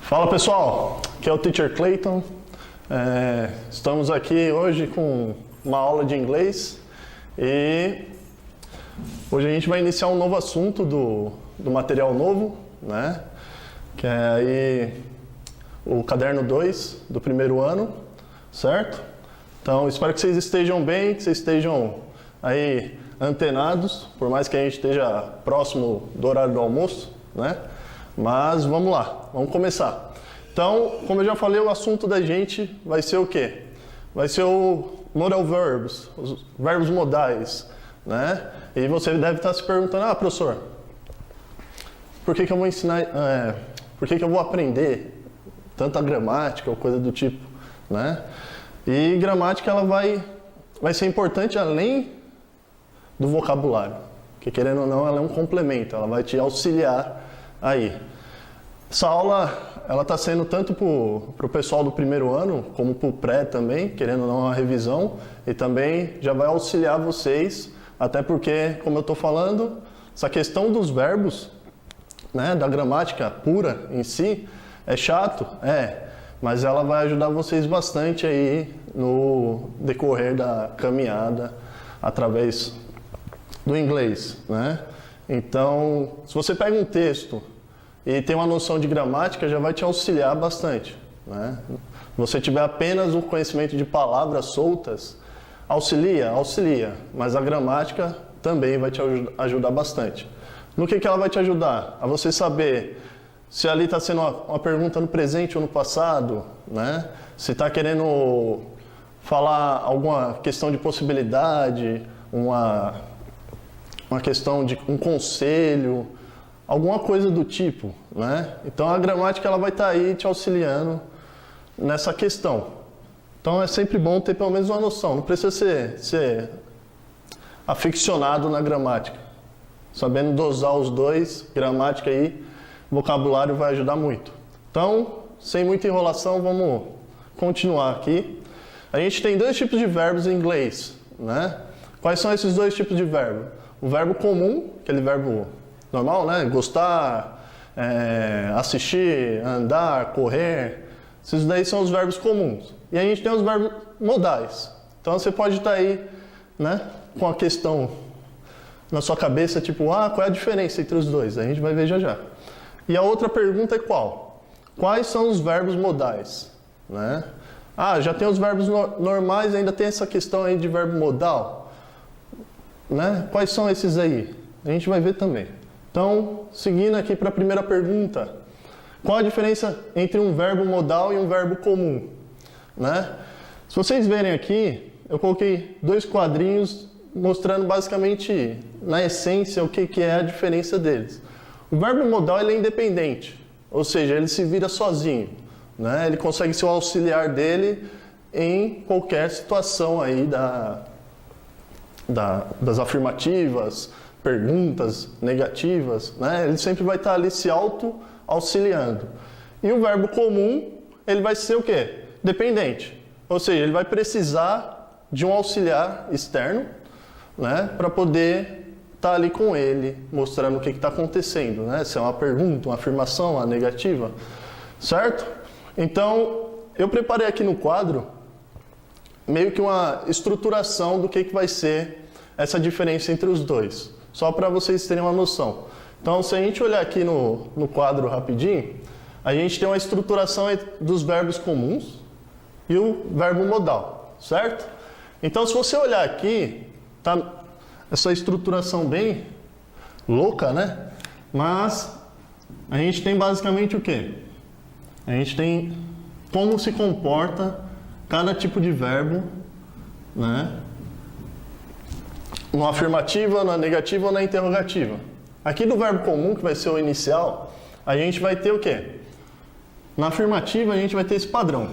Fala pessoal, aqui é o Teacher Clayton. Estamos aqui hoje com uma aula de inglês e hoje a gente vai iniciar um novo assunto do material novo, né? Que é aí o caderno 2 do primeiro ano, certo? Então espero que vocês estejam bem, que vocês estejam aí antenados, por mais que a gente esteja próximo do horário do almoço, né? Mas vamos lá, vamos começar. Então, como eu já falei, o assunto da gente vai ser o quê? Vai ser o modal verbs, os verbos modais, né? E você deve estar se perguntando, professor, por que eu vou ensinar, por que eu vou aprender tanta gramática ou coisa do tipo, né? E gramática ela vai ser importante além do vocabulário, que querendo ou não ela é um complemento, ela vai te auxiliar aí. Essa aula ela está sendo tanto para o pessoal do primeiro ano, como para o pré também, querendo ou não uma revisão, e também já vai auxiliar vocês, até porque, como eu estou falando, essa questão dos verbos, né, da gramática pura em si, é chato, mas ela vai ajudar vocês bastante aí no decorrer da caminhada através do inglês, né? Então, se você pega um texto e tem uma noção de gramática, já vai te auxiliar bastante, né? Se você tiver apenas um conhecimento de palavras soltas, auxilia, mas a gramática também vai te ajudar bastante. No que ela vai te ajudar? A você saber se ali está sendo uma pergunta no presente ou no passado, né? Se está querendo falar alguma questão de possibilidade, uma questão de um conselho, alguma coisa do tipo, né? Então a gramática ela vai estar aí te auxiliando nessa questão. Então é sempre bom ter pelo menos uma noção, não precisa ser aficionado na gramática. Sabendo dosar os dois, gramática e vocabulário vai ajudar muito. Então, sem muita enrolação, vamos continuar aqui. A gente tem dois tipos de verbos em inglês, né? Quais são esses dois tipos de verbo? O verbo comum, aquele verbo normal, né? Gostar, assistir, andar, correr. Esses daí são os verbos comuns. E a gente tem os verbos modais. Então você pode estar aí, né, com a questão na sua cabeça, tipo, qual é a diferença entre os dois? A gente vai ver já já. E a outra pergunta é qual? Quais são os verbos modais? Né? Já tem os verbos normais, ainda tem essa questão aí de verbo modal. Né? Quais são esses aí? A gente vai ver também. Então, seguindo aqui para a primeira pergunta, qual a diferença entre um verbo modal e um verbo comum? Né? Se vocês verem aqui, eu coloquei dois quadrinhos mostrando basicamente, na essência, o que é a diferença deles. O verbo modal ele é independente, ou seja, ele se vira sozinho, né? Ele consegue ser o auxiliar dele em qualquer situação aí das afirmativas, perguntas negativas, né? Ele sempre vai estar ali se auto-auxiliando. E o verbo comum, ele vai ser o quê? Dependente, ou seja, ele vai precisar de um auxiliar externo, né? Para poder estar ali com ele, mostrando o que está acontecendo, né? Se é uma pergunta, uma afirmação, uma negativa, certo? Então, eu preparei aqui no quadro meio que uma estruturação do que vai ser essa diferença entre os dois, só para vocês terem uma noção. Então, se a gente olhar aqui no quadro rapidinho, a gente tem uma estruturação dos verbos comuns e o verbo modal, certo? Então, se você olhar aqui, tá essa estruturação bem louca, né? Mas a gente tem basicamente o quê? A gente tem como se comporta cada tipo de verbo, né? Na afirmativa, na negativa ou na interrogativa. Aqui do verbo comum, que vai ser o inicial, a gente vai ter o quê? Na afirmativa a gente vai ter esse padrão.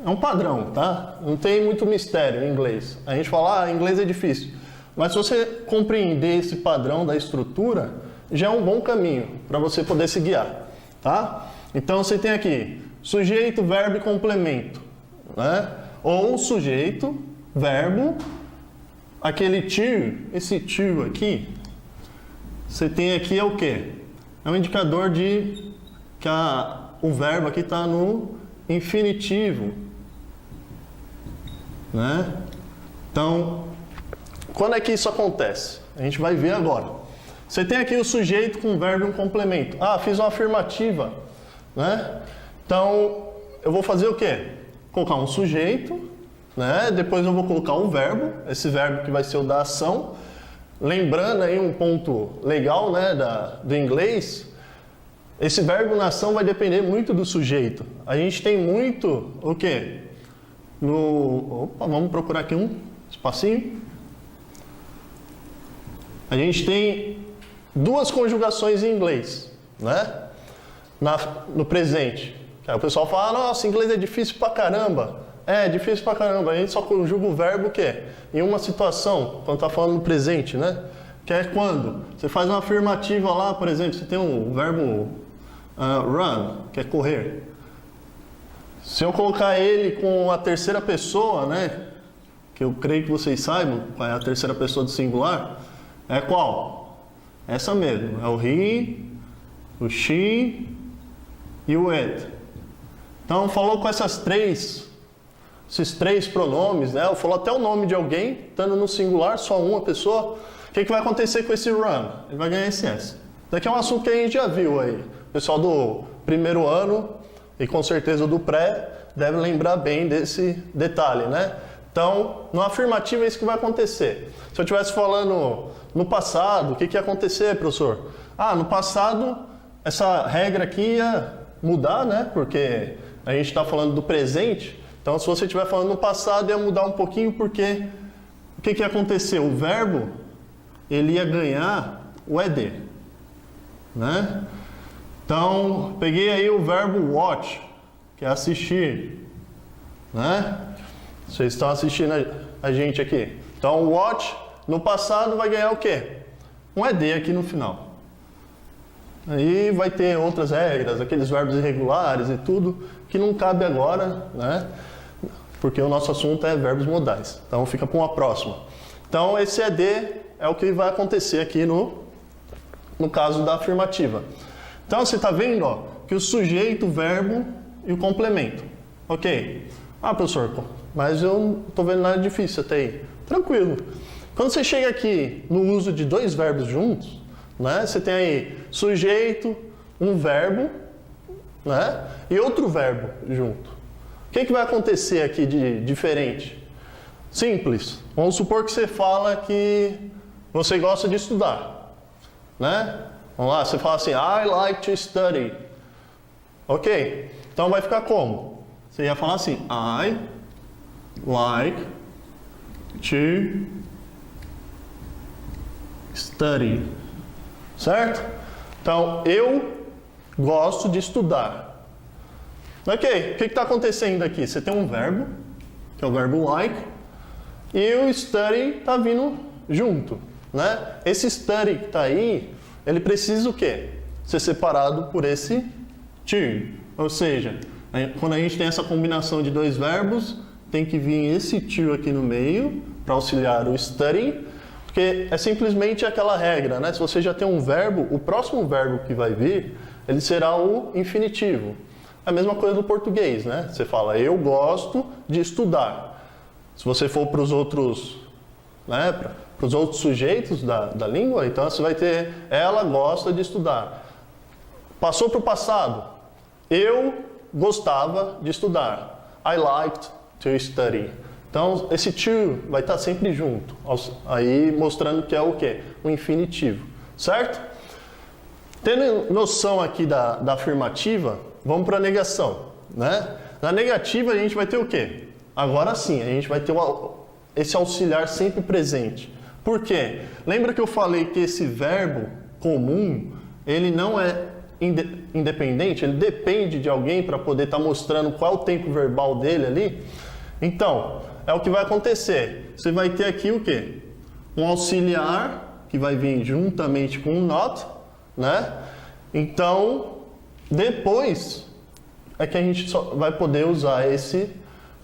É um padrão, tá? Não tem muito mistério em inglês. A gente fala, inglês é difícil. Mas se você compreender esse padrão da estrutura, já é um bom caminho para você poder se guiar, tá? Então você tem aqui sujeito, verbo e complemento, né? Ou sujeito, verbo, aquele to, esse to aqui, você tem aqui é o quê? É um indicador de que o verbo aqui está no infinitivo, né? Então, quando é que isso acontece? A gente vai ver agora. Você tem aqui o sujeito com o verbo e um complemento. Ah, fiz uma afirmativa, né? Então, eu vou fazer o quê? Colocar um sujeito, né? Depois eu vou colocar um verbo, esse verbo que vai ser o da ação. Lembrando aí um ponto legal, né, do inglês, esse verbo na ação vai depender muito do sujeito. A gente tem muito, o quê? Opa, vamos procurar aqui um espacinho. A gente tem duas conjugações em inglês, né? No presente. Aí o pessoal fala, nossa, inglês é difícil pra caramba. É, difícil pra caramba. A gente só conjuga o verbo o quê? Em uma situação, quando tá falando no presente, né? Que é quando você faz uma afirmativa lá, por exemplo, você tem um verbo run, que é correr. Se eu colocar ele com a terceira pessoa, né? Que eu creio que vocês saibam qual é a terceira pessoa do singular, é qual? Essa mesmo. É o he, o she e o it. Então, falou com esses três pronomes, né? Eu falo até o nome de alguém, estando no singular, só uma pessoa. O que vai acontecer com esse run? Ele vai ganhar esse S. Daqui é um assunto que a gente já viu aí. O pessoal do primeiro ano e com certeza do pré deve lembrar bem desse detalhe, né? Então, no afirmativo é isso que vai acontecer. Se eu estivesse falando no passado, o que ia acontecer, professor? Ah, no passado, essa regra aqui ia mudar, né? Porque a gente está falando do presente. Então, se você estiver falando no passado, ia mudar um pouquinho, porque o que ia acontecer? O verbo, ele ia ganhar o ED, né? Então, peguei aí o verbo watch, que é assistir, né? Vocês estão assistindo a gente aqui. Então, watch, no passado, vai ganhar o quê? Um ED aqui no final. Aí vai ter outras regras, aqueles verbos irregulares e tudo, que não cabe agora, né? Porque o nosso assunto é verbos modais. Então, fica para uma próxima. Então, esse ED é o que vai acontecer aqui no caso da afirmativa. Então, você está vendo, ó, que o sujeito, o verbo e o complemento. Ok. Ah, professor, mas eu não estou vendo nada difícil até aí. Tranquilo. Quando você chega aqui no uso de dois verbos juntos, né, você tem aí sujeito, um verbo, né, e outro verbo junto. O que vai acontecer aqui de diferente? Simples. Vamos supor que você fala que você gosta de estudar, né? Vamos lá, você fala assim, I like to study. Ok? Então vai ficar como? Você ia falar assim, I like to study. Certo? Então, eu gosto de estudar. Ok, o que está acontecendo aqui? Você tem um verbo, que é o verbo like, e o study está vindo junto, né? Esse study que está aí, ele precisa o quê? Ser separado por esse to. Ou seja, quando a gente tem essa combinação de dois verbos, tem que vir esse to aqui no meio, para auxiliar o study, porque é simplesmente aquela regra, né? Se você já tem um verbo, o próximo verbo que vai vir, ele será o infinitivo. É a mesma coisa do português, né? Você fala, eu gosto de estudar. Se você for para os outros, né, para os outros sujeitos da língua, então você vai ter, ela gosta de estudar. Passou para o passado, eu gostava de estudar. I liked to study. Então, esse to vai estar sempre junto, aí mostrando que é o quê? O infinitivo, certo? Tendo noção aqui da afirmativa, vamos para a negação, né? Na negativa a gente vai ter o quê? Agora sim, a gente vai ter esse auxiliar sempre presente. Por quê? Lembra que eu falei que esse verbo comum, ele não é independente, ele depende de alguém para poder estar mostrando qual é o tempo verbal dele ali? Então, é o que vai acontecer. Você vai ter aqui o quê? Um auxiliar que vai vir juntamente com o not, né? Então, depois é que a gente só vai poder usar esse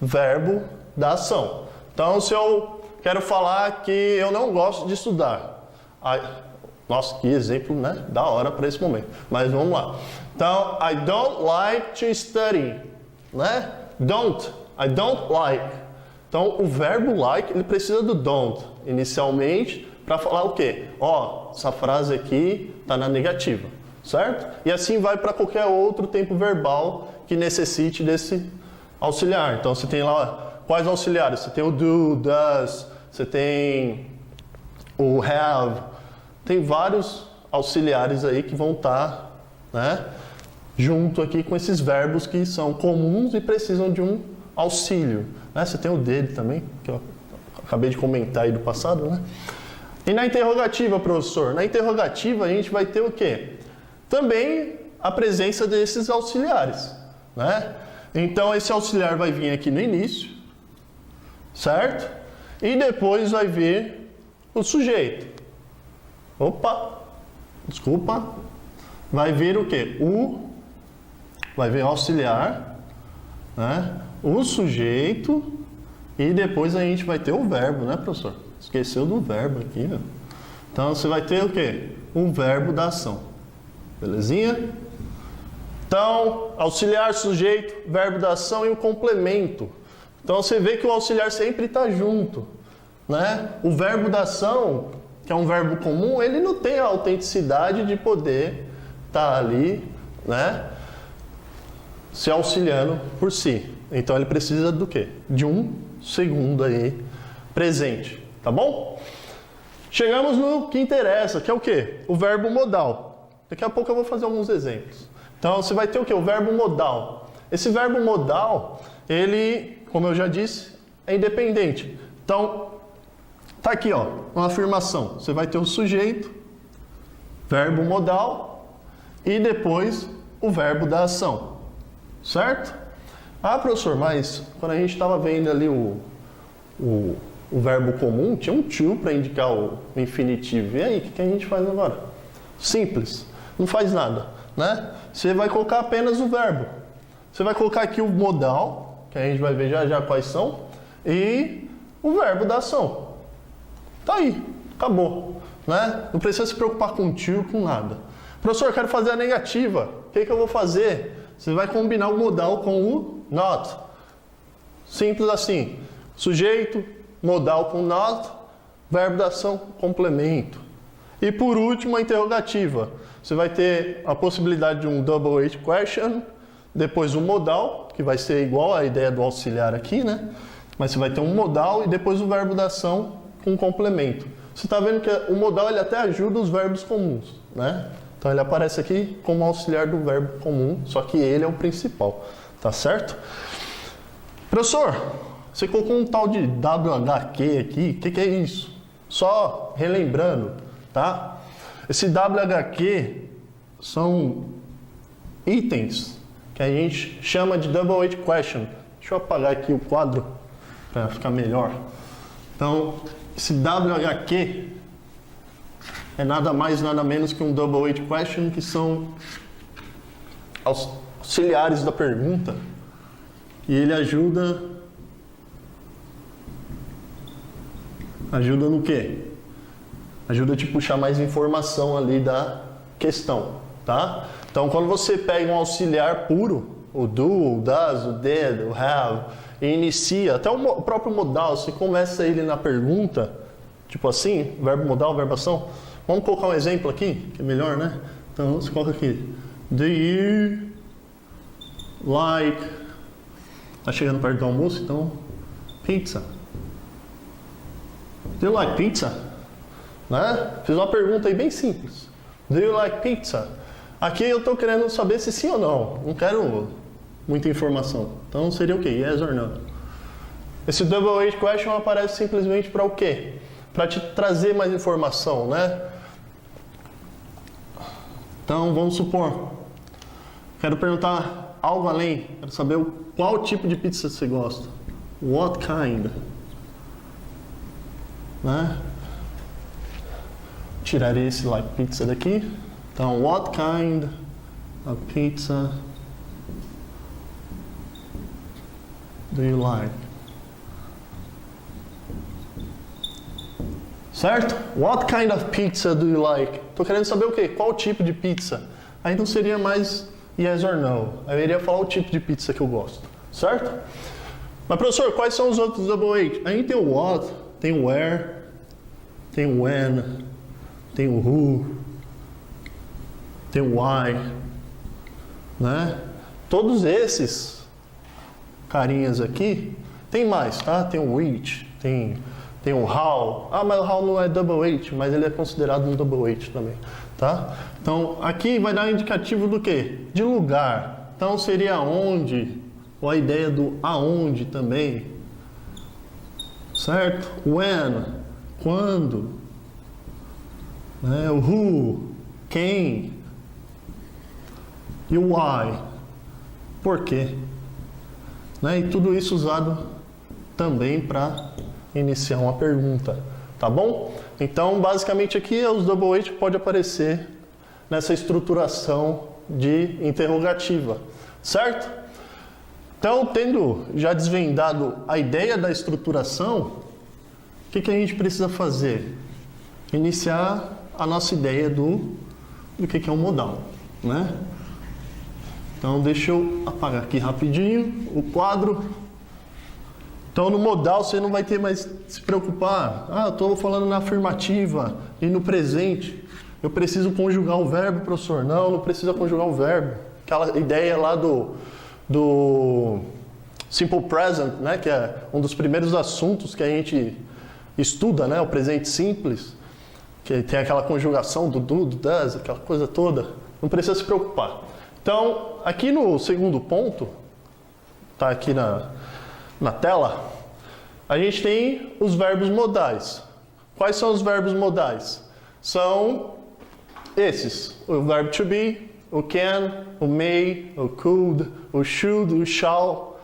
verbo da ação. Então, se eu quero falar que eu não gosto de estudar, Nossa, que exemplo, né? Da hora para esse momento. Mas vamos lá. Então, I don't like to study, né? I don't like. Então, o verbo like, ele precisa do don't inicialmente para falar o quê? Ó, essa frase aqui está na negativa, certo? E assim vai para qualquer outro tempo verbal que necessite desse auxiliar. Então, você tem lá quais auxiliares? Você tem o do, does, você tem o have, tem vários auxiliares aí que vão estar, né, junto aqui com esses verbos que são comuns e precisam de um auxílio. Né? Você tem o dele também, que eu acabei de comentar aí do passado, né? E na interrogativa, professor? Na interrogativa a gente vai ter o quê? Também a presença desses auxiliares, né? Então esse auxiliar vai vir aqui no início, certo? E depois vai vir o sujeito. Opa, desculpa. Vai vir o quê? Vai vir o auxiliar, né? O sujeito e depois a gente vai ter o verbo, né, professor? Esqueceu do verbo aqui, né? Então você vai ter o quê? O verbo da ação. Belezinha? Então, auxiliar, sujeito, verbo da ação e o complemento. Então você vê que o auxiliar sempre está junto, né? O verbo da ação, que é um verbo comum, ele não tem a autenticidade de poder estar ali, né, se auxiliando por si. Então ele precisa do quê? De um segundo aí presente, tá bom? Chegamos no que interessa, que é o quê? O verbo modal. Daqui a pouco eu vou fazer alguns exemplos. Então você vai ter o quê? O verbo modal. Esse verbo modal, ele, como eu já disse, é independente. Então, tá aqui, ó, uma afirmação. Você vai ter o sujeito, verbo modal e depois o verbo da ação. Certo? Ah, professor, mas quando a gente estava vendo ali o verbo comum, tinha um to para indicar o infinitivo. E aí, o que a gente faz agora? Simples. Não faz nada, né? Você vai colocar apenas o verbo. Você vai colocar aqui o modal, que a gente vai ver já já quais são, e o verbo da ação. Tá aí, acabou, né? Não precisa se preocupar com to, com nada. Professor, eu quero fazer a negativa. O que eu vou fazer? Você vai combinar o modal com o not. Simples assim. Sujeito, modal com not, verbo da ação, complemento. E por último, a interrogativa. Você vai ter a possibilidade de um double H question, depois o modal, que vai ser igual à ideia do auxiliar aqui, né? Mas você vai ter um modal e depois o verbo da ação com complemento. Você está vendo que o modal ele até ajuda os verbos comuns, né? Então ele aparece aqui como auxiliar do verbo comum, só que ele é o principal, tá certo? Professor, você colocou um tal de WHQ aqui, o que é isso? Só relembrando, tá? Esse WHQ são itens que a gente chama de double H question. Deixa eu apagar aqui o quadro para ficar melhor. Então, esse WHQ é nada mais, nada menos que um double H question, que são auxiliares da pergunta. E ele ajuda no quê? Ajuda a te puxar mais informação ali da questão, tá? Então, quando você pega um auxiliar puro, o do, o does, o did, o have, e inicia, até o próprio modal, você começa ele na pergunta, tipo assim, verbo modal, verbo ação. Vamos colocar um exemplo aqui, que é melhor, né? Então, você coloca aqui. Do you like... Tá chegando perto do almoço, então... Pizza. Do you like pizza? Né? Fiz uma pergunta aí bem simples. Do you like pizza? Aqui eu estou querendo saber se sim ou não. Não quero muita informação. Então seria o quê? Yes or no? Esse double H question aparece simplesmente para o quê? Para te trazer mais informação, né? Então vamos supor. Quero perguntar algo além. Quero saber qual tipo de pizza você gosta. What kind? Né? Tiraria esse like pizza daqui. Então, what kind of pizza do you like? Certo? What kind of pizza do you like? Tô querendo saber o quê? Qual tipo de pizza? Aí não seria mais yes or no. Aí eu iria falar o tipo de pizza que eu gosto. Certo? Mas professor, quais são os outros double H? A gente tem o what, tem o where, tem o when, tem o who, tem o why, né? Todos esses carinhas aqui, tem mais, tá? Tem o which, tem o how. Ah, mas o how não é double H, mas ele é considerado um double H também, tá? Então, aqui vai dar um indicativo do quê? De lugar. Então, seria onde, ou a ideia do aonde também, certo? When, quando, né? O who, quem, e o why, por quê, né? E tudo isso usado também para iniciar uma pergunta, tá bom? Então, basicamente aqui os double H pode aparecer nessa estruturação de interrogativa, certo? Então, tendo já desvendado a ideia da estruturação, o que a gente precisa fazer? Iniciar a nossa ideia do que é um modal, né? Então, deixa eu apagar aqui rapidinho o quadro. Então, no modal, você não vai ter mais se preocupar. Ah, eu estou falando na afirmativa e no presente. Eu preciso conjugar o verbo, professor. Não, não precisa conjugar o verbo. Aquela ideia lá do Simple Present, né, que é um dos primeiros assuntos que a gente estuda, né, o presente simples, que tem aquela conjugação do do, does, aquela coisa toda. Não precisa se preocupar. Então, aqui no segundo ponto, tá aqui na tela, a gente tem os verbos modais. Quais são os verbos modais? São esses: o verbo to be, o can, o may, o could, o should, o shall,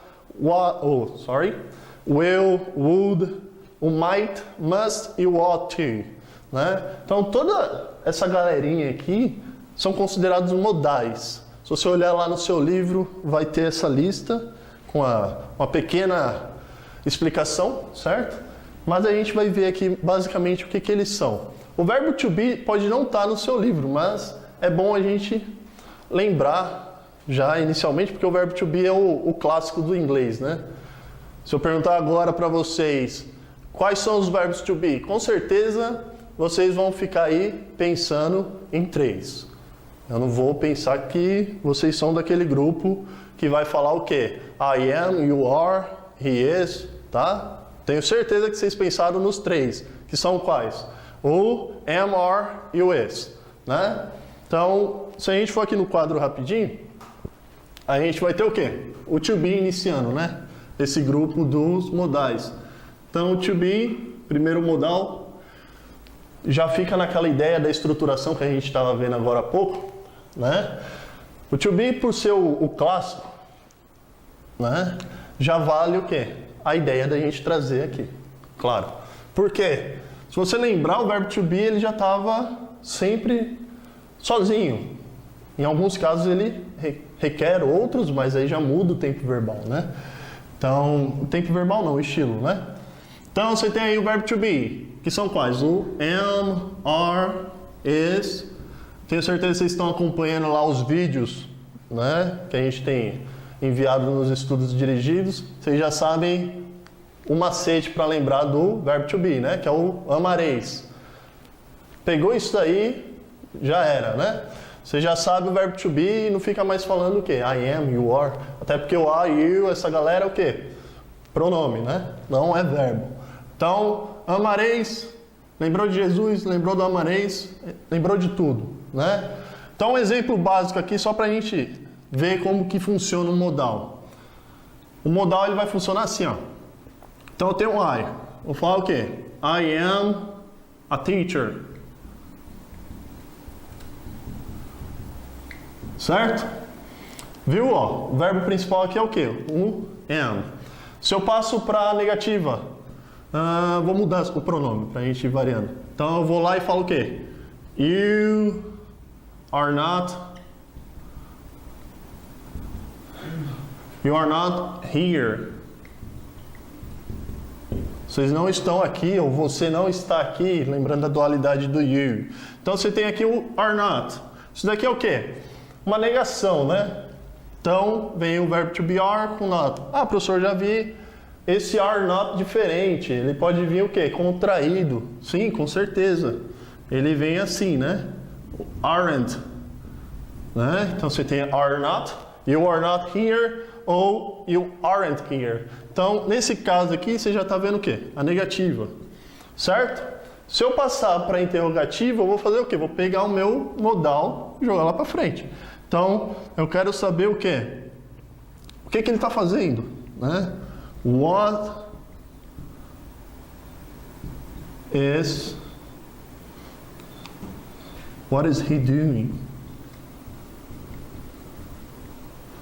will, would, o might, must e o ought to, né? Então toda essa galerinha aqui são considerados modais. Se você olhar lá no seu livro, vai ter essa lista com uma pequena explicação, certo? Mas a gente vai ver aqui basicamente o que eles são. O verbo to be pode não estar no seu livro, mas é bom a gente lembrar já inicialmente, porque o verbo to be é o clássico do inglês, né? Se eu perguntar agora para vocês quais são os verbos to be, com certeza vocês vão ficar aí pensando em 3. Eu não vou pensar que vocês são daquele grupo que vai falar o quê? I am, you are, he is, tá? Tenho certeza que vocês pensaram nos 3, que são quais? O, am, are e o is, né? Então, se a gente for aqui no quadro rapidinho, a gente vai ter o quê? O to be iniciando, né? Esse grupo dos modais. Então, o to be, primeiro modal, já fica naquela ideia da estruturação que a gente estava vendo agora há pouco, né? O to be, por ser o clássico, né? Já vale o quê? A ideia da gente trazer aqui, claro. Por quê? Se você lembrar, o verbo to be, ele já estava sempre sozinho. Em alguns casos ele requer outros, mas aí já muda o tempo verbal, né? Então, o tempo verbal não, o estilo, né? Então, você tem aí o verbo to be, que são quais? O am, are, is. Tenho certeza que vocês estão acompanhando lá os vídeos, né? Que a gente tem enviado nos estudos dirigidos. Vocês já sabem o macete para lembrar do verbo to be, né? Que é o amareis. Pegou isso daí, já era, né? Você já sabe o verbo to be e não fica mais falando o quê? I am, you are. Até porque o I, you, essa galera é o quê? Pronome, né? Não é verbo. Então, amareis, lembrou de Jesus, lembrou do amareis, lembrou de tudo, né? Então, um exemplo básico aqui, só para a gente ver como que funciona o modal. O modal ele vai funcionar assim, ó. Então, eu tenho um I. Vou falar o quê? I am a teacher. Certo? Viu? Ó, o verbo principal aqui é o quê? O am. Se eu passo para a negativa, vou mudar o pronome para a gente ir variando. Então eu vou lá e falo o quê? You are not here. Vocês não estão aqui, ou você não está aqui, lembrando da dualidade do you. Então você tem aqui o are not. Isso daqui é o quê? Uma negação, né? Então vem o verbo to be are com not. Ah, professor, já vi esse are not diferente. Ele pode vir o quê? Contraído. Sim, com certeza. Ele vem assim, né? Aren't. Né? Então você tem are not, you are not here, ou you aren't here. Então, nesse caso aqui, você já está vendo o quê? A negativa, certo? Se eu passar para a interrogativa, eu vou fazer o quê? Vou pegar o meu modal e jogar lá para frente. Então, eu quero saber o quê? O que ele está fazendo, né? What is he doing?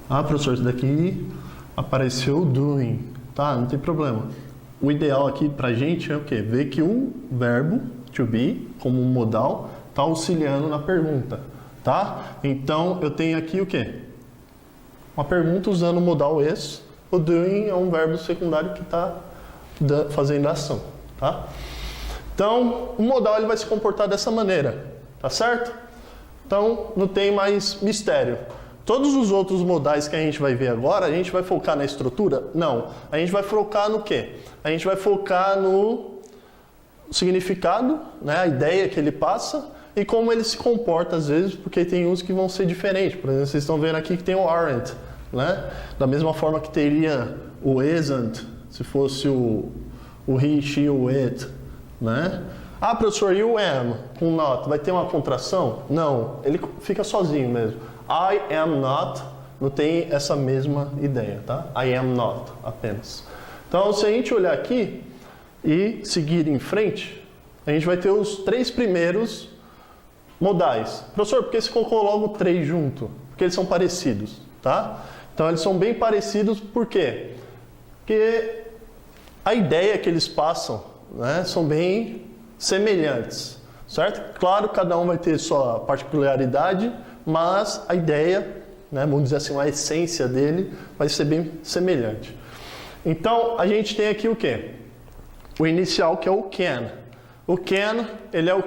Ah, professor, isso daqui apareceu doing. Tá, não tem problema. O ideal aqui pra gente é o quê? Ver que o verbo to be, como um modal, está auxiliando na pergunta, tá? Então, eu tenho aqui o quê? Uma pergunta usando o modal is. O doing é um verbo secundário que está fazendo a ação, tá? Então, o modal ele vai se comportar dessa maneira, tá certo? Então, não tem mais mistério. Todos os outros modais que a gente vai ver agora, a gente vai focar na estrutura? Não. A gente vai focar no quê? A gente vai focar no significado, né? A ideia que ele passa e como ele se comporta às vezes, porque tem uns que vão ser diferentes. Por exemplo, vocês estão vendo aqui que tem o aren't, né? Da mesma forma que teria o isn't, se fosse o he, she, o it, né? Ah, professor, e o am com not, vai ter uma contração? Não, ele fica sozinho mesmo. I am not, não tem essa mesma ideia, tá? I am not, apenas. Então, se a gente olhar aqui e seguir em frente, a gente vai ter os 3 primeiros modais. Professor, por que você colocou logo 3 junto? Porque eles são parecidos, tá? Então, eles são bem parecidos, por quê? Porque a ideia que eles passam, né, são bem semelhantes, certo? Claro, cada um vai ter sua particularidade, mas a ideia, né, vamos dizer assim, a essência dele vai ser bem semelhante. Então, a gente tem aqui o quê? O inicial, que é o can. O can, ele é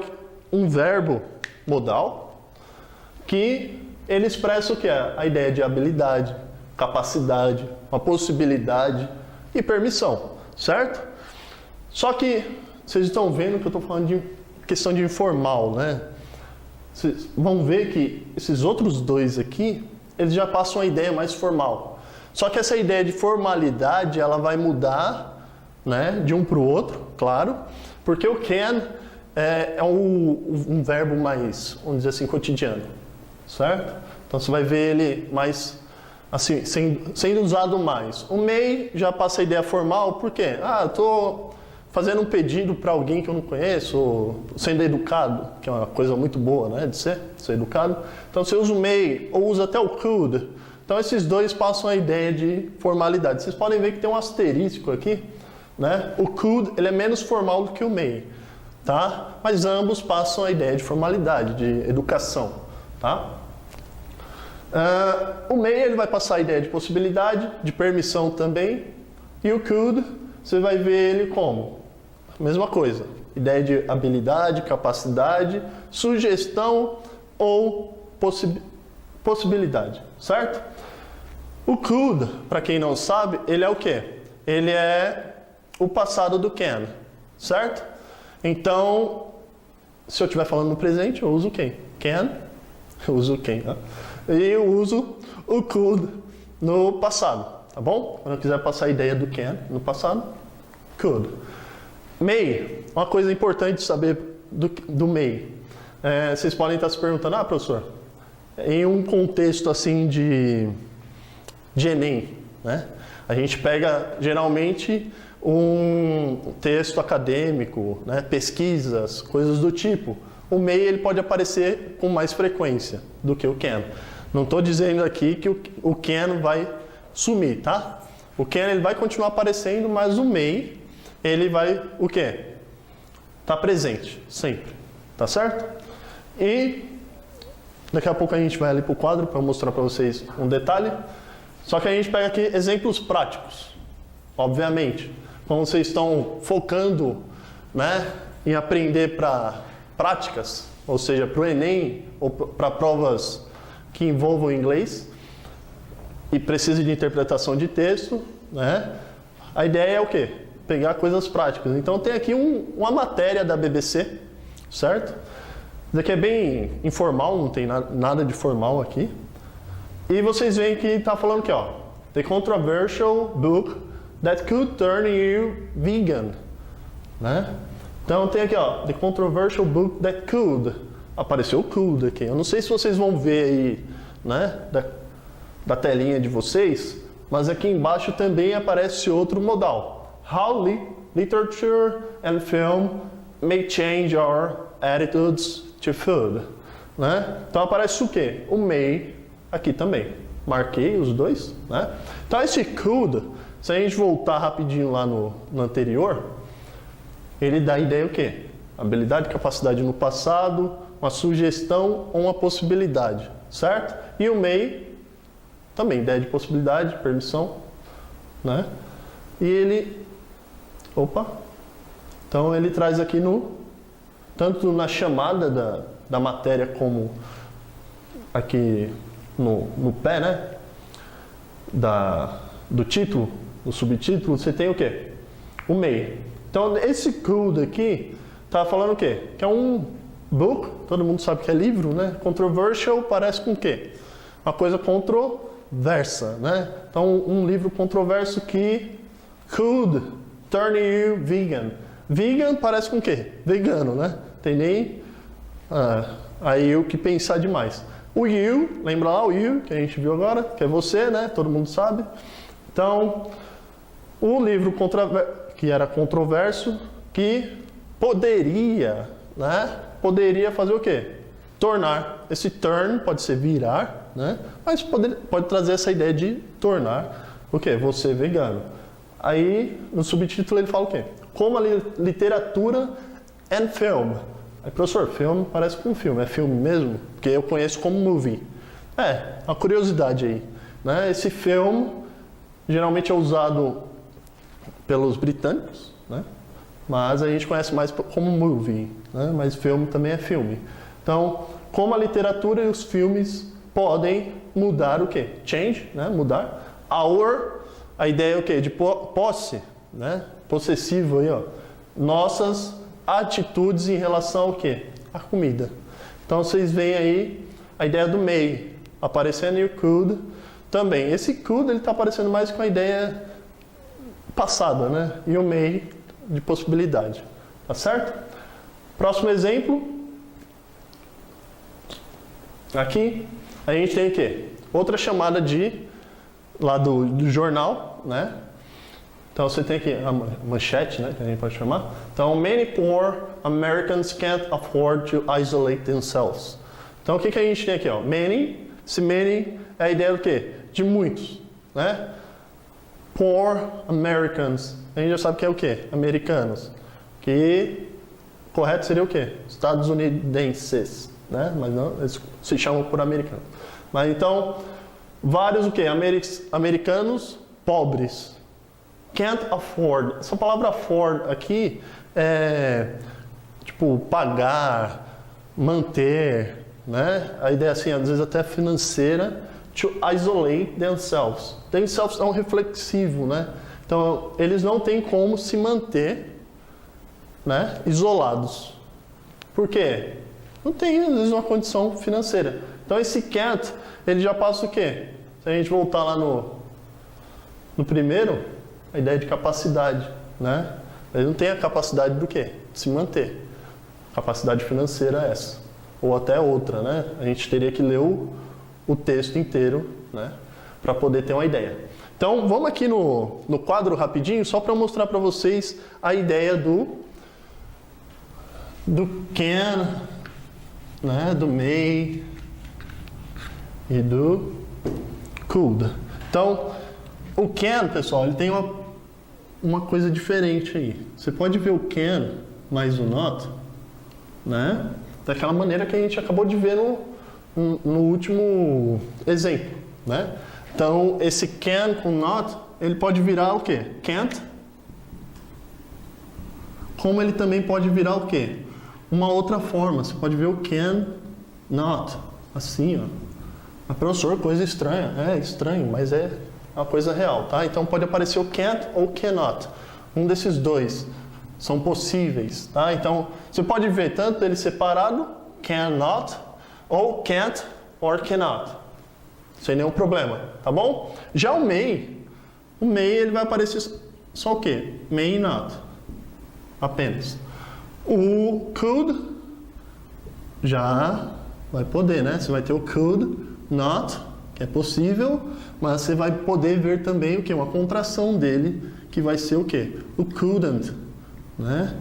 um verbo modal que ele expressa o que é? A ideia de habilidade, capacidade, uma possibilidade e permissão, certo? Só que vocês estão vendo que eu estou falando de questão de informal, né? Vocês vão ver que esses outros dois aqui, eles já passam uma ideia mais formal. Só que essa ideia de formalidade, ela vai mudar, né, de um para o outro, claro, porque o can é um verbo mais, vamos dizer assim, cotidiano, certo? Então você vai ver ele mais, assim, sendo usado mais. O may já passa a ideia formal, por quê? Ah, eu estou fazendo um pedido para alguém que eu não conheço, ou sendo educado, que é uma coisa muito boa, né, de ser educado. Então você usa o may, ou usa até o could. Então esses dois passam a ideia de formalidade. Vocês podem ver que tem um asterisco aqui, né? O could, ele é menos formal do que o may, tá? Mas ambos passam a ideia de formalidade, de educação, tá? O may, ele vai passar a ideia de possibilidade, de permissão também. E o could, você vai ver ele como? Mesma coisa, ideia de habilidade, capacidade, sugestão ou possibilidade, certo? O could, para quem não sabe, ele é o quê? Ele é o passado do can, certo? Então, se eu estiver falando no presente, eu uso quem? Can, eu uso quem, né? E eu uso o could no passado, tá bom? Quando eu quiser passar a ideia do can no passado, could. May, uma coisa importante de saber do may. Vocês podem estar se perguntando, ah, professor, em um contexto assim de Enem, né? A gente pega geralmente um texto acadêmico, né? Pesquisas, coisas do tipo. O may ele pode aparecer com mais frequência do que o can. Não estou dizendo aqui que o can vai sumir, tá? O can ele vai continuar aparecendo, mas o may ele vai, o quê? Tá presente, sempre. Tá certo? E daqui a pouco a gente vai ali para o quadro para mostrar para vocês um detalhe. Só que a gente pega aqui exemplos práticos, obviamente. quando vocês estão focando, né, em aprender para práticas, ou seja, para o Enem ou para provas que envolvam inglês e precisa de interpretação de texto, né? A ideia é o quê? Pegar coisas práticas. Então tem aqui uma matéria da BBC, certo? Isso aqui é bem informal, não tem nada de formal aqui. E vocês veem que está falando aqui, ó, The controversial book that could turn you vegan, né? Então tem aqui, ó, The controversial book that could. Apareceu o could aqui. Eu não sei se vocês vão ver aí, né, da telinha de vocês, mas aqui embaixo também aparece outro modal. How literature and film may change our attitudes to food, né? Então aparece o quê? O may aqui também. Marquei os dois, né? Então esse could, se a gente voltar rapidinho lá no anterior, ele dá a ideia o quê? Habilidade e capacidade no passado, uma sugestão ou uma possibilidade, certo? E o may também, ideia de possibilidade, permissão, né? E ele, então ele traz aqui tanto na chamada da matéria como aqui no pé, né? Do título, do subtítulo, você tem o quê? O may. Então esse could aqui tá falando o quê? Que é um book, todo mundo sabe que é livro, né? Controversial parece com o quê? Uma coisa controversa, né? Então um livro controverso que could turn you vegan. Vegan parece com o quê? Vegano, né? Tem nem aí o que pensar demais. O you, lembra lá o you que a gente viu agora, que é você, né? Todo mundo sabe. Então, o livro que era controverso, que poderia, né? Poderia fazer o quê? Tornar. Esse turn pode ser virar, né? Mas pode trazer essa ideia de tornar o quê? Você vegano. Aí, no subtítulo ele fala o quê? Como a literatura and film. Aí, professor, filme parece com filme. É filme mesmo? Porque eu conheço como movie. Uma curiosidade aí, né? Esse filme geralmente é usado pelos britânicos, né? Mas a gente conhece mais como movie, né? Mas filme também é filme. Então, como a literatura e os filmes podem mudar o quê? Change, né? Mudar. A ideia é o quê? De posse, né? Possessivo aí, ó. Nossas atitudes em relação ao quê? A comida. Então vocês veem aí a ideia do may aparecendo e o could também. Esse could ele está aparecendo mais com a ideia passada, né? E o may de possibilidade. Tá certo? Próximo exemplo. Aqui a gente tem o quê? Outra chamada lá do jornal, né? Então você tem aqui a manchete, né, que a gente pode chamar. Então, many poor Americans can't afford to isolate themselves. Então o que a gente tem aqui, ó? Many, esse many é a ideia do quê? De muitos, né? Poor Americans, a gente já sabe que é o quê? Americanos. Que correto seria o quê? Estadunidenses, né? Mas não, eles se chamam por americanos. Mas então, vários o quê? Americanos pobres. Can't afford. Essa palavra afford aqui é tipo pagar, manter, né? A ideia assim, às vezes até financeira, to isolate themselves. Themselves é um reflexivo, né? Então, eles não têm como se manter, né, isolados. Por quê? Não tem, às vezes, uma condição financeira. Então, esse can't, ele já passa o quê? Se a gente voltar lá no primeiro, a ideia de capacidade, né? Ele não tem a capacidade do quê? De se manter. Capacidade financeira é essa. Ou até outra, né? A gente teria que ler o texto inteiro, né? Para poder ter uma ideia. Então, vamos aqui no quadro rapidinho, só para mostrar para vocês a ideia do can, né? Do may e do could. Então, o can, pessoal, ele tem uma coisa diferente aí. Você pode ver o can mais o not, né? Daquela maneira que a gente acabou de ver no último exemplo, né? Então, esse can com not, ele pode virar o quê? Can't como ele também pode virar o quê? Uma outra forma. Você pode ver o can, not, assim, ó. Mas, professor, coisa estranha. É estranho, mas é uma coisa real, tá? Então pode aparecer o can't ou cannot. Um desses dois são possíveis, tá? Então você pode ver tanto ele separado, cannot, ou can't or cannot. Sem nenhum problema, tá bom? Já o may ele vai aparecer só o quê? May not. Apenas. O could já vai poder, né? Você vai ter o could not, que é possível, mas você vai poder ver também o que? Uma contração dele, que vai ser o quê? O couldn't, né?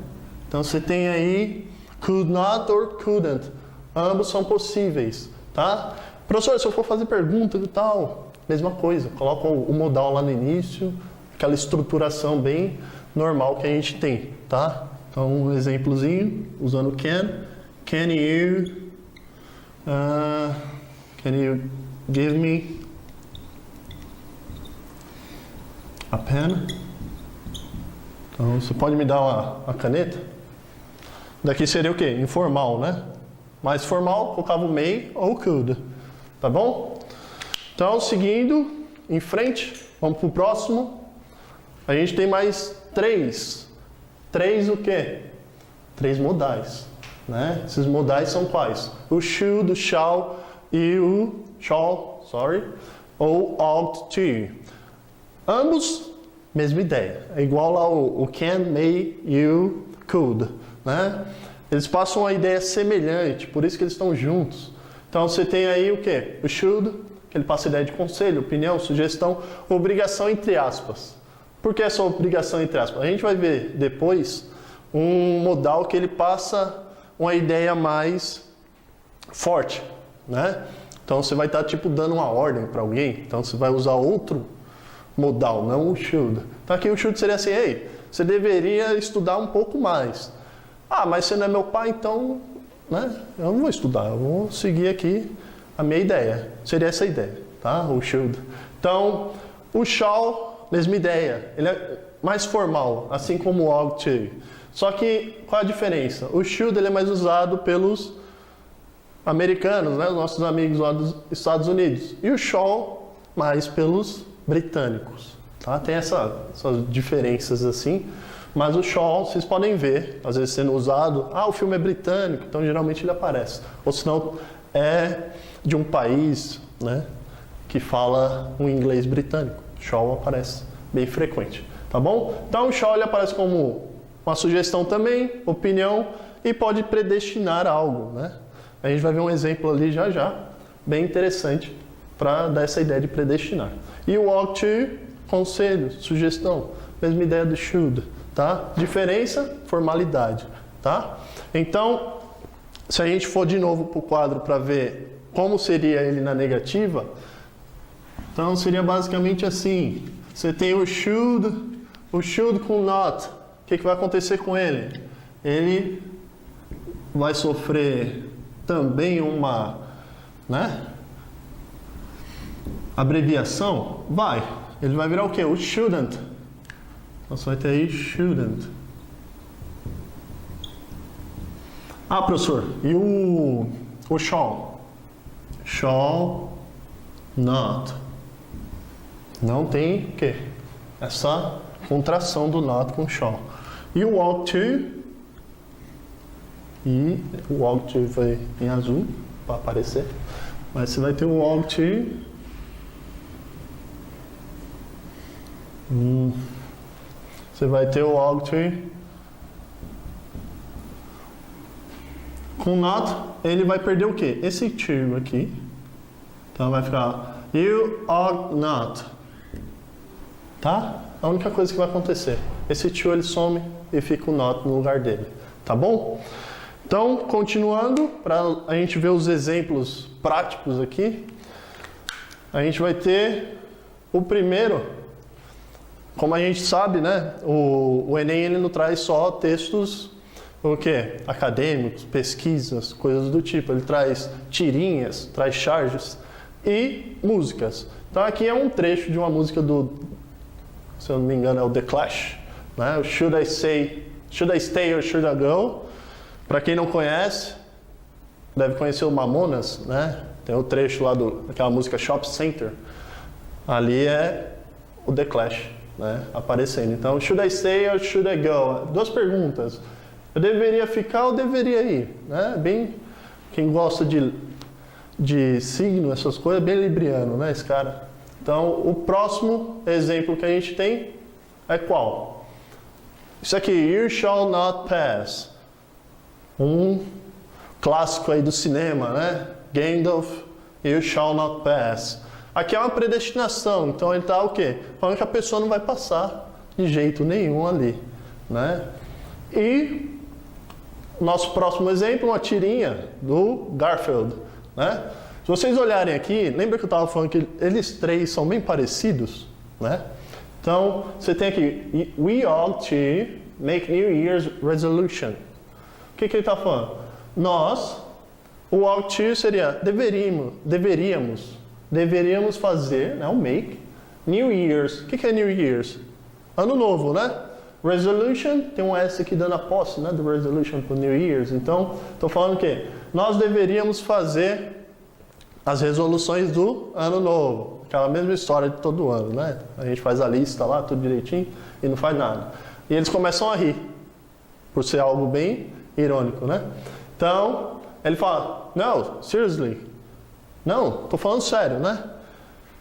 Então você tem aí could not or couldn't. Ambos são possíveis, tá? Professor, se eu for fazer pergunta e tal, mesma coisa. Coloca o modal lá no início, aquela estruturação bem normal que a gente tem, tá? Então, um exemplozinho, usando can. Can you give me a pen? Então, você pode me dar uma caneta? Daqui seria o quê? Informal, né? Mais formal, colocava o may ou could. Tá bom? Então, seguindo em frente, vamos para o próximo. A gente tem mais três. Três o quê? Três modais, né? Esses modais são quais? O should, o shall e o shall, ou ought to. Ambos, mesma ideia. É igual lá o can, may, you, could, né? Eles passam uma ideia semelhante, por isso que eles estão juntos. Então você tem aí o quê? O should, que ele passa a ideia de conselho, opinião, sugestão, obrigação entre aspas. Por que essa obrigação entre aspas? A gente vai ver depois um modal que ele passa uma ideia mais forte, né? Então você vai estar tipo dando uma ordem para alguém, então você vai usar outro modal, não o should. Então aqui o should seria assim, ei, você deveria estudar um pouco mais. Ah, mas você não é meu pai, então, né? Eu não vou estudar, eu vou seguir aqui a minha ideia. Seria essa ideia, tá? O should. Então, o shall, mesma ideia. Ele é mais formal, assim como o ought to. Só que, qual a diferença? O should ele é mais usado pelos americanos, né? Os nossos amigos lá dos Estados Unidos. E o shall, mais pelos britânicos, tá? Tem essas diferenças assim. Mas o shall, vocês podem ver, às vezes sendo usado, o filme é britânico, então geralmente ele aparece. Ou senão é de um país, né, que fala um inglês britânico. Shall aparece bem frequente, tá bom? Então o shall ele aparece como uma sugestão também, opinião, e pode predestinar algo, né? A gente vai ver um exemplo ali já, bem interessante, para dar essa ideia de predestinar. E o ought to, conselho, sugestão, mesma ideia do should. Tá? Diferença, formalidade, tá? Então, se a gente for de novo para o quadro para ver como seria ele na negativa, então seria basicamente assim. Você tem o should com not. O que vai acontecer com ele? Ele vai sofrer também uma, né, abreviação? Vai. Ele vai virar o quê? O shouldn't. Então você vai ter aí shouldn't. Ah, professor, e o shall? Shall not. Não tem o quê? Essa contração do not com shall. E o ought to? E o ought to vai em azul para aparecer. Mas você vai ter o ought to. Você vai ter o ought to. Com not, ele vai perder o quê? Esse to aqui. Então vai ficar you ought not. Tá? A única coisa que vai acontecer. Esse to ele some e fica o not no lugar dele. Tá bom? Então, continuando, para a gente ver os exemplos práticos aqui. A gente vai ter o primeiro. Como a gente sabe, né, o Enem ele não traz só textos o quê? Acadêmicos, pesquisas, coisas do tipo. Ele traz tirinhas, traz charges e músicas. Então aqui é um trecho de uma música do, se eu não me engano, é o The Clash, né? O Should Should I stay or should I go? Para quem não conhece, deve conhecer o Mamonas, né? Tem o trecho lá daquela música Shop Center. Ali é o The Clash, né? Aparecendo. Então, should I stay or should I go? Duas perguntas. Eu deveria ficar ou deveria ir? Né? Bem, quem gosta de signo, essas coisas, bem libriano, né, esse cara? Então, o próximo exemplo que a gente tem é qual? Isso aqui, you shall not pass. Um clássico aí do cinema, né? Gandalf, you shall not pass. Aqui é uma predestinação, então ele está o quê? Falando que a pessoa não vai passar de jeito nenhum ali, né? E nosso próximo exemplo, uma tirinha do Garfield, né? Se vocês olharem aqui, lembra que eu estava falando que eles três são bem parecidos, né? Então, você tem aqui, we ought to make New Year's resolution. O que ele está falando? Nós, o ought to seria deveríamos fazer, né, o make, New Year's. O que é New Year's? Ano novo, né? Resolution, tem um S aqui dando a posse, né, do resolution para o New Year's. Então, estou falando que nós deveríamos fazer as resoluções do ano novo. Aquela mesma história de todo ano, né? A gente faz a lista lá, tudo direitinho, e não faz nada. E eles começam a rir, por ser algo bem irônico, né? Então, ele fala, no, seriously, não, estou falando sério, né?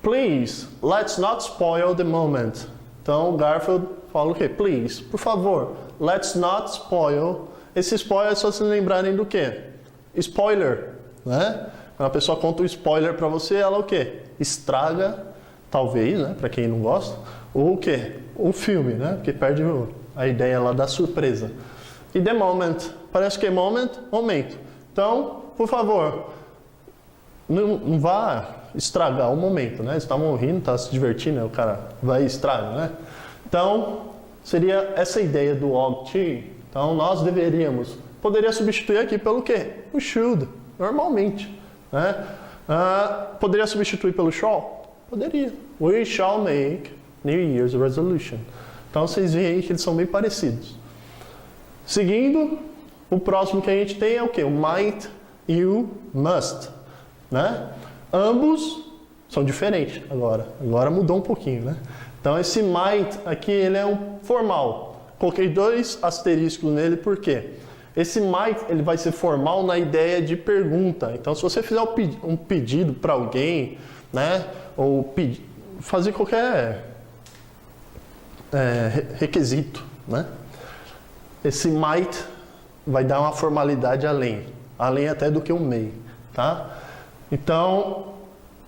Please, let's not spoil the moment. Então, o Garfield fala o quê? Please, por favor, let's not spoil. Esse spoiler é só se lembrarem do quê? Spoiler, né? Quando a pessoa conta um spoiler para você, ela o quê? Estraga, talvez, né? Para quem não gosta, ou o quê? O filme, né? Porque perde a ideia lá da surpresa. E the moment, parece que é momento. Então, por favor, não vá estragar o momento, né? Eles estavam rindo, estavam se divertindo, né? O cara vai estragar, né? Então, seria essa ideia do ought to. Então, nós deveríamos. Poderia substituir aqui pelo quê? O should, normalmente. Né? Poderia substituir pelo shall? Poderia. We shall make New Year's resolution. Então, vocês veem aí que eles são bem parecidos. Seguindo, o próximo que a gente tem é o quê? O might e o must. Né? Ambos são diferentes agora. Agora mudou um pouquinho, né? Então esse might aqui, ele é um formal. Coloquei 2 asteriscos nele, por quê? Esse might, ele vai ser formal na ideia de pergunta. Então se você fizer um pedido para alguém, né? Ou fazer qualquer requisito, né? Esse might vai dar uma formalidade além até do que o may, tá? Então,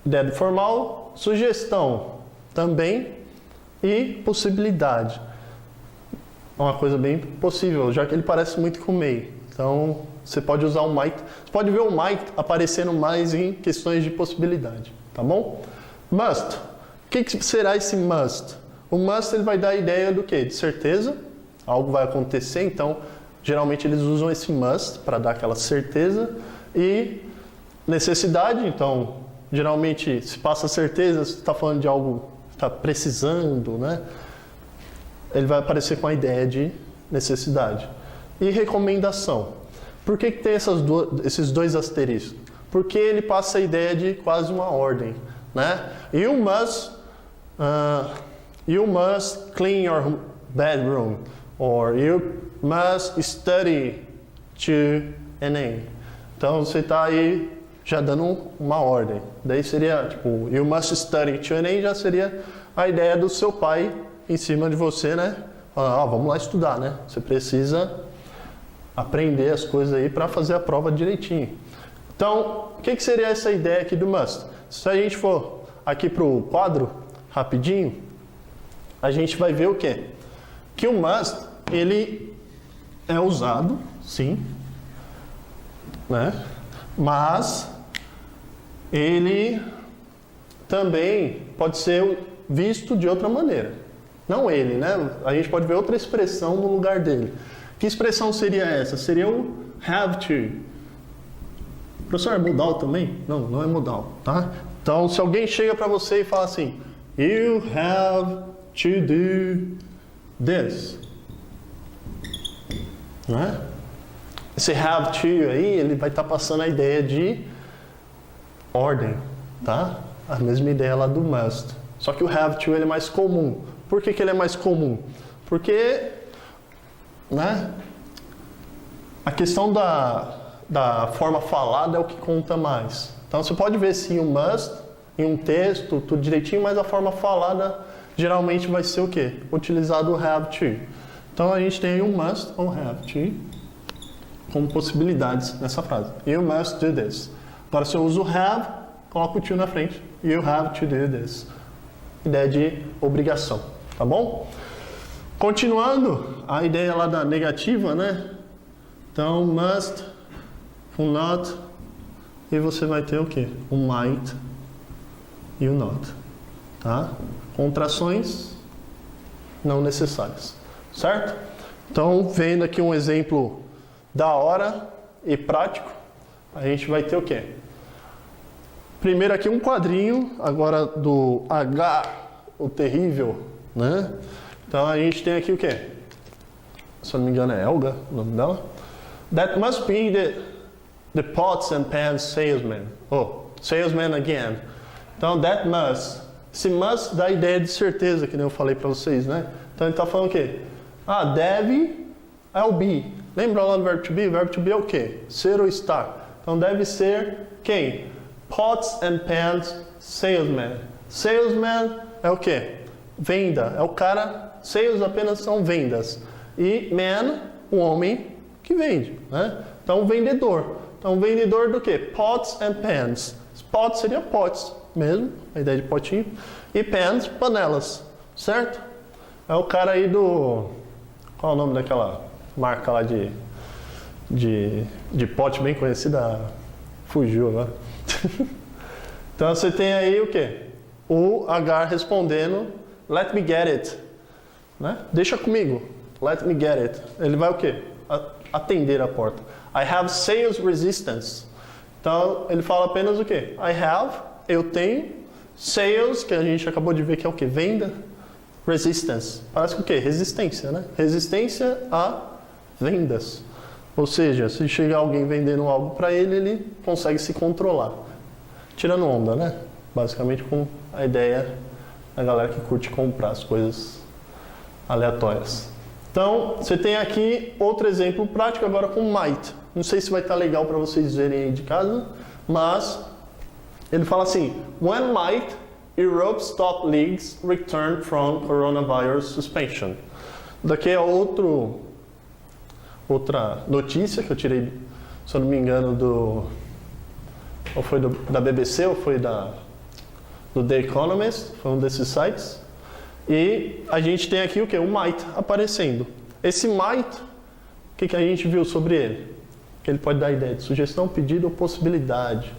ideia de formal, sugestão também e possibilidade. É uma coisa bem possível, já que ele parece muito com o may. Então, você pode usar o might. Você pode ver o might aparecendo mais em questões de possibilidade, tá bom? Must. O que será esse must? O must, ele vai dar a ideia do quê? De certeza. Algo vai acontecer, então, geralmente eles usam esse must para dar aquela certeza. E necessidade, então, geralmente se passa certeza, se está falando de algo que está precisando, né? Ele vai aparecer com a ideia de necessidade. E recomendação. Por que tem esses 2 asteriscos? Porque ele passa a ideia de quase uma ordem, né? You must clean your bedroom, or you must study to an end. Então você está aí já dando uma ordem. Daí seria, tipo, you must study to an end, já seria a ideia do seu pai em cima de você, né? Falando, vamos lá estudar, né? Você precisa aprender as coisas aí para fazer a prova direitinho. Então, o que seria essa ideia aqui do must? Se a gente for aqui para o quadro, rapidinho, a gente vai ver o quê? Que o must, ele é usado, sim, né? Mas ele também pode ser visto de outra maneira. Não ele, né? A gente pode ver outra expressão no lugar dele. Que expressão seria essa? Seria o have to. Professor, é modal também? Não, não é modal, tá? Então, se alguém chega para você e fala assim, you have to do this. né? Esse have to aí, ele vai estar passando a ideia de ordem, tá? A mesma ideia lá do must. Só que o have to ele é mais comum. Por que ele é mais comum? Porque, né? A questão da forma falada é o que conta mais. Então você pode ver sim o must em um texto, tudo direitinho, mas a forma falada geralmente vai ser o quê? Utilizado o have to. Então a gente tem aí um must ou have to como possibilidades nessa frase. You must do this. Agora se eu uso have, coloco o to na frente. You have to do this. Ideia de obrigação, tá bom? Continuando, a ideia lá da negativa, né? Então, must, o not, e você vai ter o quê? O might e o not, tá? Contrações não necessárias, certo? Então, vendo aqui um exemplo da hora e prático, a gente vai ter o quê? Primeiro aqui um quadrinho, agora do H, o terrível, né? Então a gente tem aqui o quê? Se eu não me engano é Elga, o nome dela. That must be the pots and pans salesman. Oh, salesman again. Então that must. Esse must dá a ideia de certeza, que nem eu falei para vocês, né? Então ele está falando o quê? Ah, deve é o be. Lembra lá do verbo to be? O verbo to be é o quê? Ser ou estar. Então deve ser quem? Pots and pans salesman. Salesman é o quê? Venda. É o cara. Sales apenas são vendas. E man, o homem que vende, né? Então vendedor. Então vendedor do quê? Pots and pans. Pots seria pots mesmo, a ideia de potinho. E pans, panelas, certo? É o cara aí do... Qual é o nome daquela marca lá de pote bem conhecida? Fugiu agora. Então você tem aí o quê? O H respondendo, let me get it. Né? Deixa comigo, let me get it. Ele vai o quê? Atender a porta. I have sales resistance. Então ele fala apenas o quê? I have, eu tenho, sales, que a gente acabou de ver que é o quê? Venda, resistance. Parece com o quê? Resistência, né? Resistência a vendas. Ou seja, se chegar alguém vendendo algo para ele, ele consegue se controlar. Tirando onda, né? Basicamente com a ideia da galera que curte comprar as coisas aleatórias. Então, você tem aqui outro exemplo prático agora com might. Não sei se vai estar legal para vocês verem aí de casa, mas ele fala assim: When might Europe's top leagues return from coronavirus suspension? Daqui é outra notícia que eu tirei, se eu não me engano, ou foi da BBC ou foi do The Economist, foi um desses sites. E a gente tem aqui o que? O might aparecendo. Esse might, o que a gente viu sobre ele? Que ele pode dar ideia de sugestão, pedido ou possibilidade,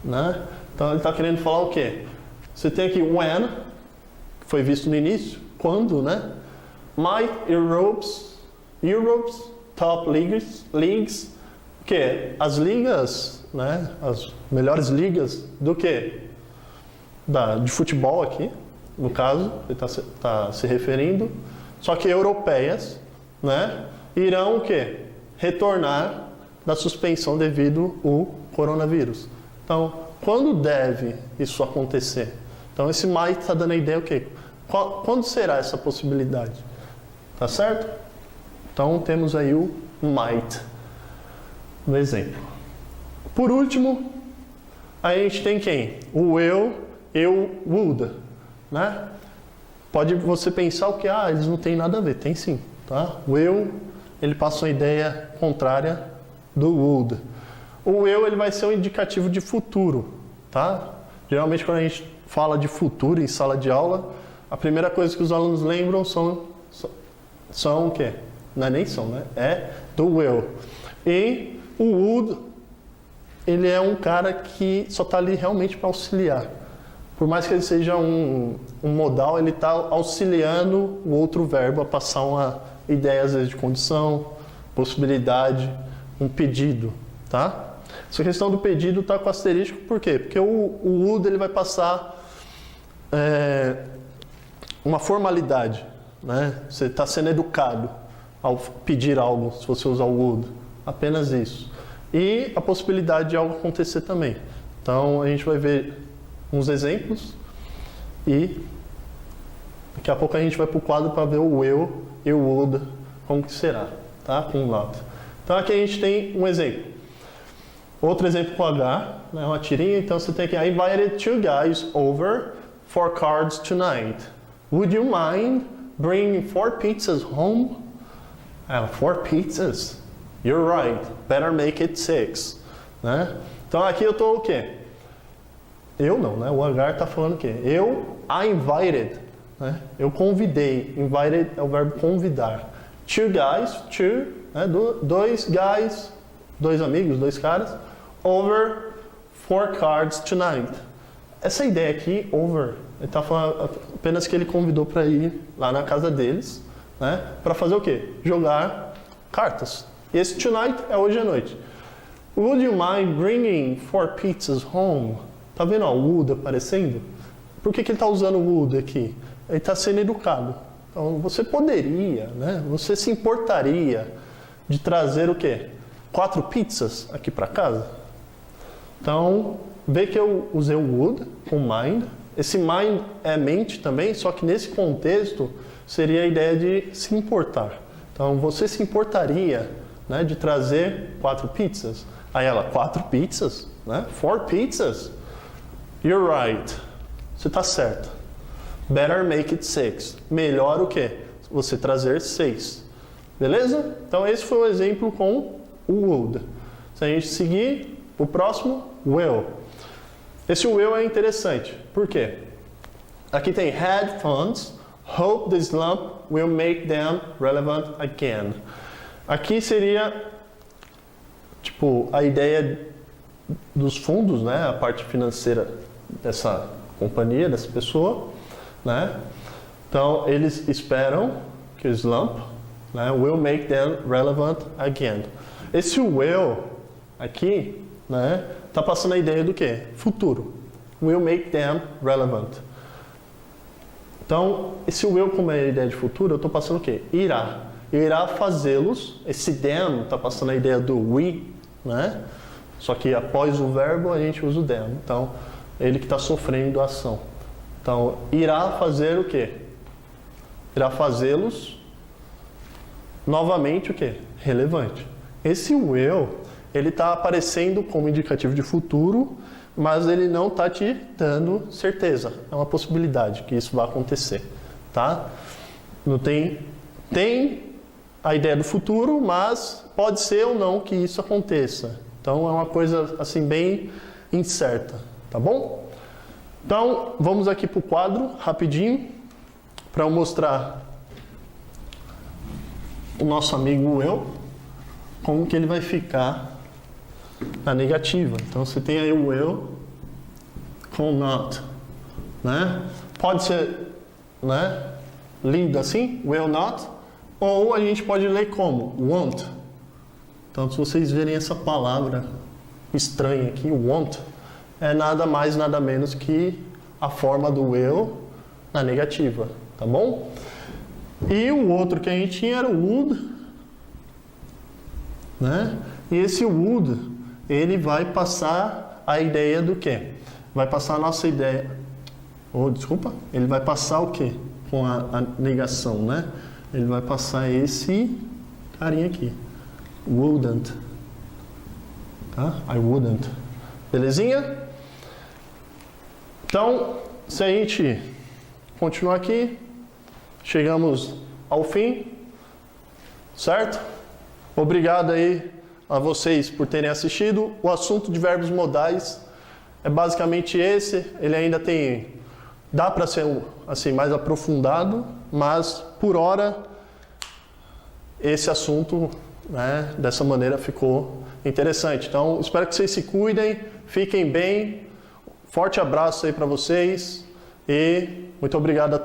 né? Então ele está querendo falar o quê? Você tem aqui when, que foi visto no início, quando, né? Might Europe's top leagues, o que? As ligas, né? As melhores ligas do que? De futebol aqui, no caso, ele está se referindo, só que europeias, né? Irão o quê? Retornar da suspensão devido ao coronavírus. Então, quando deve isso acontecer? Então, esse might está dando a ideia o quê? Quando será essa possibilidade? Tá certo? Então, temos aí o might no exemplo. Por último, a gente tem quem? O will, eu, would, né? Pode você pensar o que? Ah, eles não têm nada a ver. Tem sim, tá? O will, ele passa uma ideia contrária do would. O will, ele vai ser um indicativo de futuro, tá? Geralmente, quando a gente fala de futuro em sala de aula, a primeira coisa que os alunos lembram são o quê? Não é nem são, né? É do will. E o would, ele é um cara que só está ali realmente para auxiliar. Por mais que ele seja um modal, ele está auxiliando o outro verbo a passar uma ideia, às vezes, de condição, possibilidade, um pedido, tá? Essa questão do pedido está com asterisco, por quê? Porque o would, ele vai passar uma formalidade, né? Você está sendo educado ao pedir algo, se você usar o would. Apenas isso. E a possibilidade de algo acontecer também. Então, a gente vai ver uns exemplos e daqui a pouco a gente vai para o quadro para ver o will e o would, como que será, tá? Com not. Então, aqui a gente tem um exemplo. Outro exemplo com H, né? Uma tirinha. Então, você tem aqui, I invited 2 guys over for cards tonight. Would you mind bringing 4 pizzas home? 4 pizzas? You're right. Better make it 6. Né? Então aqui eu estou o quê? Eu não, né? O H está falando o quê? I invited. Né? Eu convidei. Invited é o verbo convidar. 2 guys, 2, né? 2 guys, 2 amigos, 2 caras, over 4 cards tonight. Essa ideia aqui, over, ele está falando apenas que ele convidou para ir lá na casa deles, né? Para fazer o quê? Jogar cartas. E esse tonight é hoje à noite. Would you mind bringing 4 pizzas home? Tá vendo o would aparecendo? Por que ele está usando o would aqui? Ele está sendo educado. Então, você poderia, né? Você se importaria de trazer o quê? 4 pizzas aqui para casa? Então, vê que eu usei o would com mind. Esse mind é mente também, só que nesse contexto seria a ideia de se importar. Então, você se importaria, né, de trazer 4 pizzas? Aí ela, 4 pizzas? Né? 4 pizzas? You're right. Você está certo. Better make it 6. Melhor o quê? Você trazer 6. Beleza? Então esse foi o exemplo com o would. Se a gente seguir, o próximo, will. Esse will é interessante. Por quê? Aqui tem had funds. Hope the slump will make them relevant again. Aqui seria tipo a ideia dos fundos, né? A parte financeira dessa companhia, dessa pessoa, né? Então eles esperam que o slump, né, will make them relevant again. Esse will aqui, né, tá passando a ideia do quê? Futuro. Will make them relevant. Então, esse will, como é a ideia de futuro, eu estou passando o quê? Irá. Irá fazê-los. Esse them está passando a ideia do we, né? Só que após o verbo a gente usa o them. Então, ele que está sofrendo a ação. Então, irá fazer o quê? Irá fazê-los novamente o quê? Relevante. Esse will, ele está aparecendo como indicativo de futuro, mas ele não está te dando certeza. É uma possibilidade que isso vai acontecer, tá? Não tem a ideia do futuro, mas pode ser ou não que isso aconteça. Então é uma coisa assim bem incerta, tá bom? Então vamos aqui para o quadro rapidinho para eu mostrar o nosso amigo will, como que ele vai ficar na negativa. Então você tem aí o will com not, né? Pode ser, né, lido assim, will not, ou a gente pode ler como won't. Então se vocês verem essa palavra estranha aqui, won't, é nada mais nada menos que a forma do will na negativa, tá bom? E o outro que a gente tinha era o would, né? E esse would, ele vai passar a ideia do quê? Vai passar a nossa ideia... Ele vai passar o quê? Com a negação, né? Ele vai passar esse carinha aqui. Wouldn't. Tá? I wouldn't. Belezinha? Então, se a gente continuar aqui, chegamos ao fim, certo? Obrigado aí a vocês por terem assistido. O assunto de verbos modais é basicamente esse. Ele ainda tem... Dá para ser assim, mais aprofundado, mas por hora esse assunto, né, dessa maneira ficou interessante. Então, espero que vocês se cuidem, fiquem bem. Forte abraço aí para vocês e muito obrigado a todos.